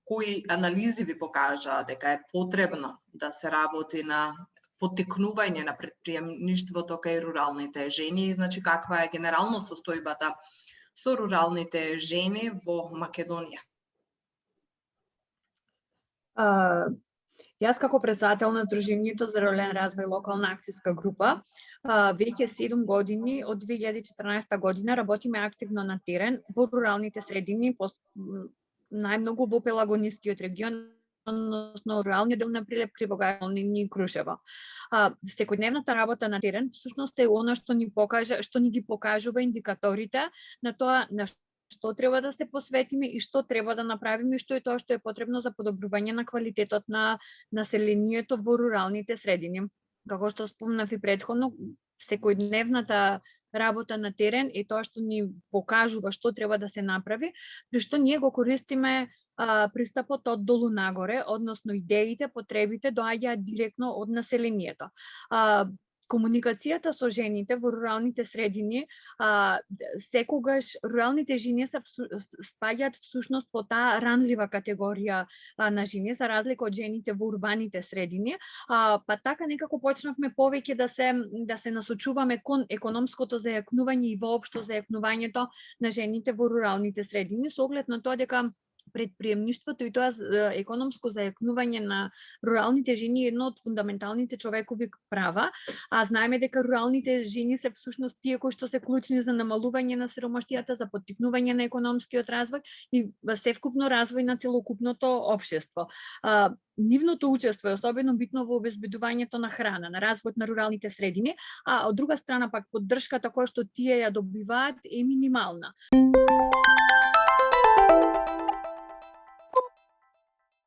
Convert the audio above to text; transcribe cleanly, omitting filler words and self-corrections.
Кои анализи ви покажаа дека е потребно да се работи на поттикнување на претприемништвото кај руралните жени, значи каква е генерално состојбата со руралните жени во Македонија? А, Јас како председател на Сдруженијето за рурален развој локална акцијска група, веќе 7 години од 2014 година работиме активно на терен во руралните средини, најмногу во Пелагонискиот регион, односно руралниот дел на Прилеп, Кривогар, Олнини и Крушево. Секојдневната работа на терен всушност е она што ни ги покажува индикаторите на тоа на што треба да се посветиме и што треба да направиме и што е тоа што е потребно за подобрување на квалитетот на населението во руралните средини. Како што спомнав и претходно, секојдневната работа на терен е тоа што ни покажува што треба да се направи, при што ние го користиме пристапот од долу нагоре, односно идеите, потребите доаѓаат директно од населението. Комуникацијата со жените во руралните средини, секогаш руралните жени се спаѓаат всушност во таа ранлива категорија на жени, за разлика од жените во урбаните средини, па така некако почнавме повеќе да се насочуваме кон економското зајакнување и воопшто зајакнувањето на жените во руралните средини, со оглед на тоа дека предприемништвото и тоа економско зајакнување на руралните жени е едно од фундаменталните човекови права, а знаеме дека руралните жени се всушност тие кои што се клучни за намалување на сиромаштијата, за поттикнување на економскиот развој и севкупно развој на целокупното општество. Нивното учество е особено битно во обезбедувањето на храна, на развојот на руралните средини, а од друга страна пак поддршката која што тие ја добиваат е минимална.